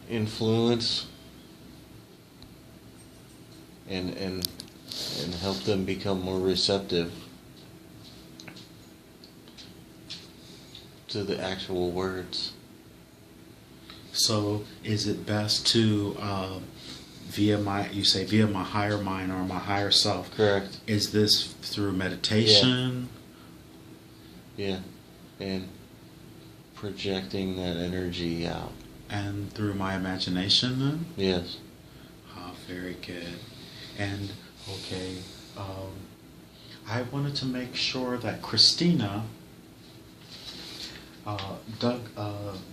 influence and help them become more receptive to the actual words. So is it best to via my higher mind or my higher self? Correct. Is this through meditation? Yeah. And projecting that energy out. And through my imagination then? Yes. Oh, very good. And okay, I wanted to make sure that Christina,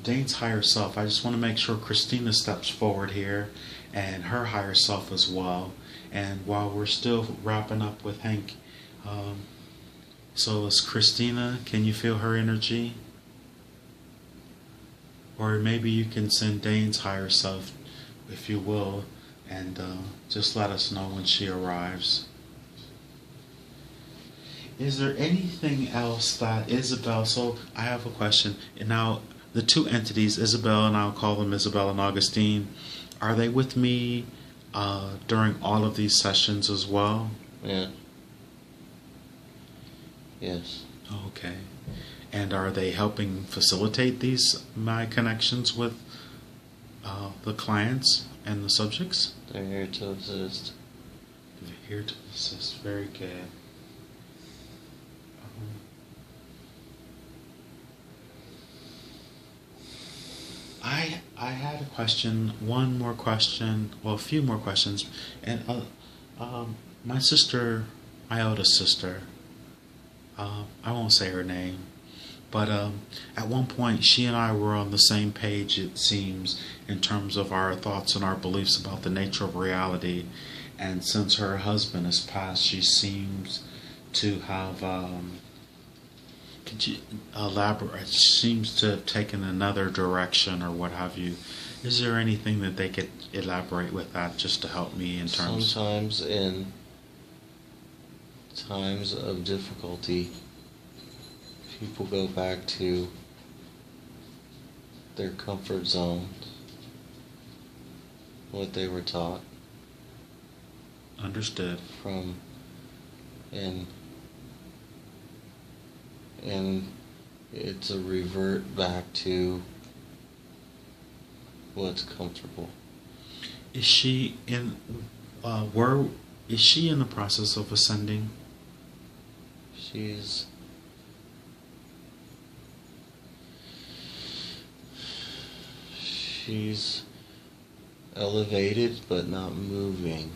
Dane's higher self, I just want to make sure Christina steps forward here and her higher self as well. And while we're still wrapping up with Hank, so is Christina, can you feel her energy? Or maybe you can send Dane's higher self, if you will, and just let us know when she arrives. Is there anything else that Isabel, so I have a question. And now, the two entities, Isabel, and I'll call them Isabel and Augustine, are they with me during all of these sessions as well? Yeah. Yes. Okay. And are they helping facilitate my connections with the clients and the subjects? They're here to assist. They're here to assist. Very good. I had a question, one more question, well, a few more questions, and my sister, my oldest sister, I won't say her name, but at one point she and I were on the same page, it seems, in terms of our thoughts and our beliefs about the nature of reality, and since her husband has passed, she seems to have could you elaborate? Seems to have taken another direction or what have you. Is there anything that they could elaborate with that just to help me in terms? Sometimes in times of difficulty, people go back to their comfort zone, what they were taught. Understood. From and it's a revert back to what's comfortable. Is she in is she in the process of ascending? She's elevated but not moving.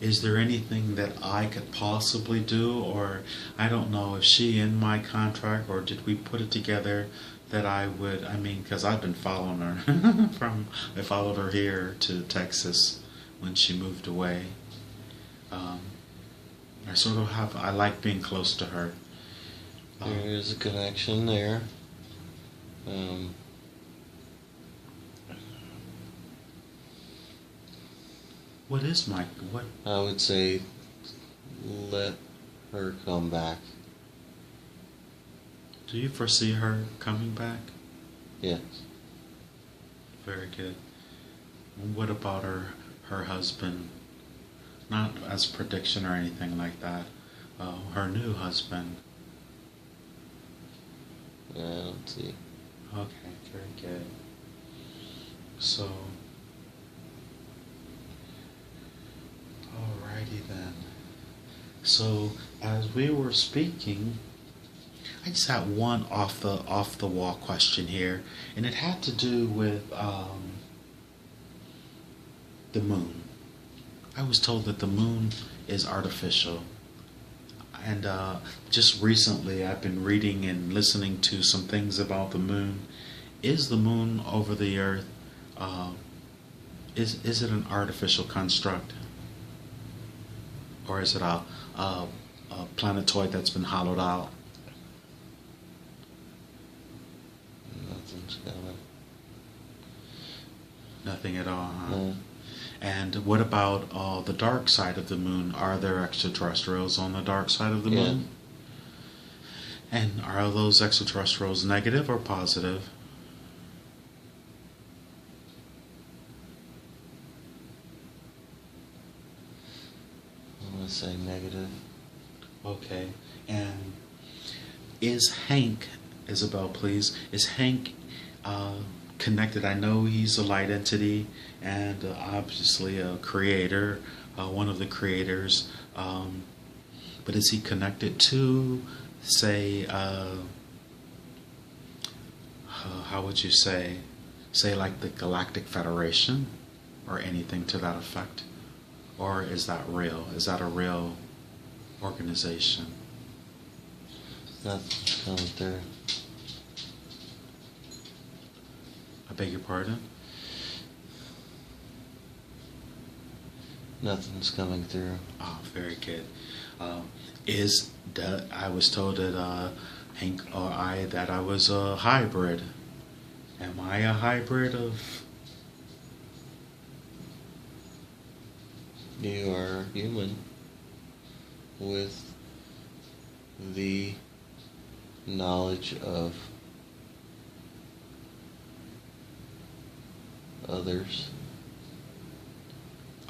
Is there anything that I could possibly do, or I don't know, is she in my contract, or did we put it together that I would, because I've been following her I followed her here to Texas when she moved away. I like being close to her. There is a connection there. What? I would say let her come back. Do you foresee her coming back? Yes. Very good. What about her husband? Not as a prediction or anything like that. Her new husband. I don't see. Okay, very good. So, alrighty then. So, as we were speaking, I just had one off the wall question here, and it had to do with the moon. I was told that the moon is artificial, and just recently I've been reading and listening to some things about the moon. Is the moon over the Earth? Is it an artificial construct, or is it a planetoid that's been hollowed out? Nothing's coming. Nothing at all, huh? No. And what about the dark side of the moon? Are there extraterrestrials on the dark side of the moon? Yeah. And are those extraterrestrials negative or positive? Okay. And is Hank, Isabel, please, is Hank connected? I know he's a light entity and obviously a creator, one of the creators. But is he connected to, say, how would you say like the Galactic Federation or anything to that effect? Or is that real? Is that a real organization? Nothing's coming through. I beg your pardon? Nothing's coming through. Oh, very good. I was told that Hank or I that I was a hybrid. Am I a hybrid of? You are human with the knowledge of others.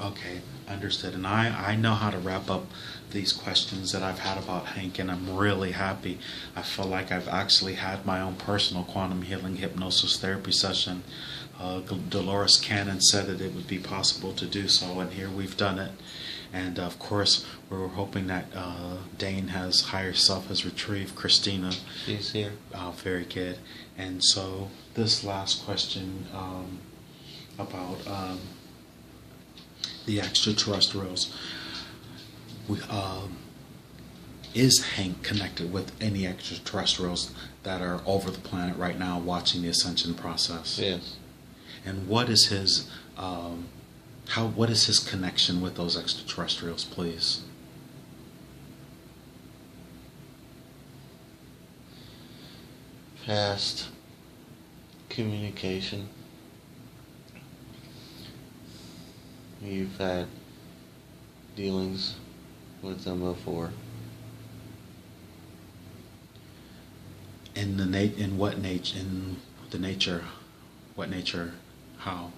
Okay, understood. And I know how to wrap up these questions that I've had about Hank, and I'm really happy. I feel like I've actually had my own personal quantum healing hypnosis therapy session. Dolores Cannon said that it would be possible to do so, and here we've done it. And of course, we're hoping that Dane has higher self has retrieved Christina. She's here. Very good. And so this last question about the extraterrestrials. Is Hank connected with any extraterrestrials that are over the planet right now watching the ascension process? Yes. And what is his what is his connection with those extraterrestrials, please? Past communication. You've had dealings with them before. In the what nature? In the nature, what nature? How?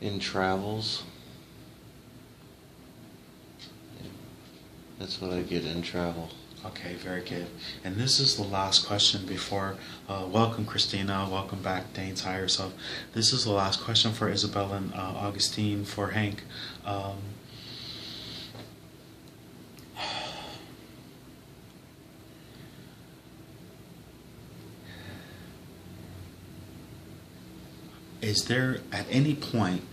In travels. That's what I get in travel. Okay, very good. And this is the last question before, welcome Christina, welcome back Dane's higher self. This is the last question for Isabel and Augustine for Hank. Is there at any point,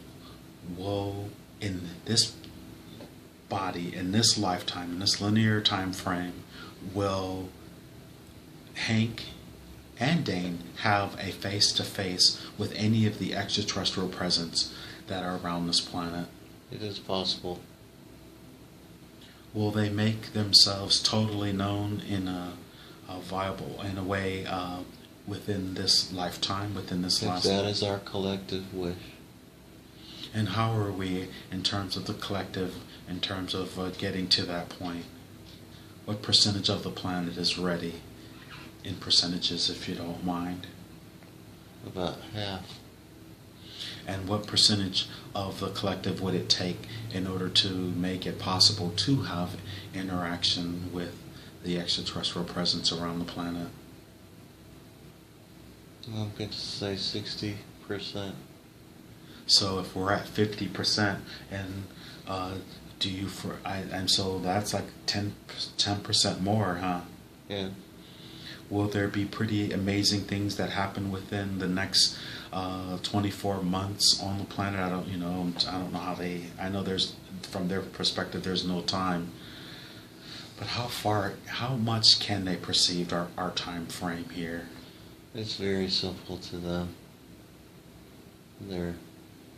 in this body, in this lifetime, in this linear time frame, will Hank and Dane have a face-to-face with any of the extraterrestrial presence that are around this planet? It is possible. Will they make themselves totally known in a way within this lifetime, within this If last that life? is our collective wish. And how are we in terms of the collective, in terms of getting to that point? What percentage of the planet is ready? In percentages, if you don't mind. About half. And what percentage of the collective would it take in order to make it possible to have interaction with the extraterrestrial presence around the planet? I'm going to say 60%. So if we're at 50%, and and so that's like 10% more, huh? Yeah. Will there be pretty amazing things that happen within the next 24 months on the planet? I don't know I know there's, from their perspective, there's no time. But how much can they perceive our time frame here? It's very simple to them.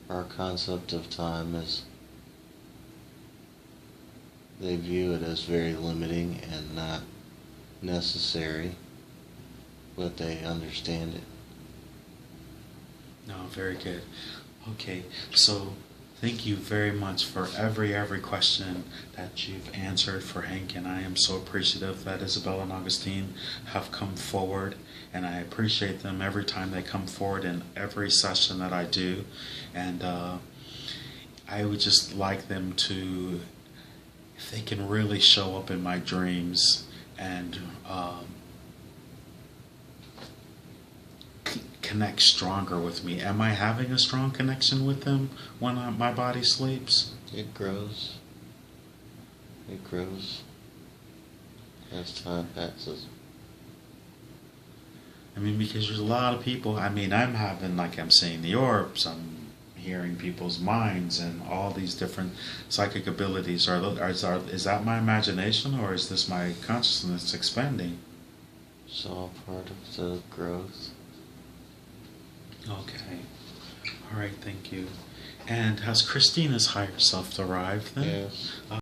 Our concept of time is, they view it as very limiting and not necessary, but they understand it. No, very good. Okay, so Thank you very much for every question that you've answered for Hank, and I am so appreciative that Isabel and Augustine have come forward, and I appreciate them every time they come forward in every session that I do, and I would just like them to, if they can really show up in my dreams and connect stronger with me. Am I having a strong connection with them when my body sleeps? It grows. It grows as time passes. I mean, because there's a lot of people. I mean, I'm having, like, I'm seeing the orbs, I'm hearing people's minds, and all these different psychic abilities. Is that my imagination, or is this my consciousness expanding? It's all part of the growth. Okay. All right, thank you. And has Christina's higher self arrived then? Yes.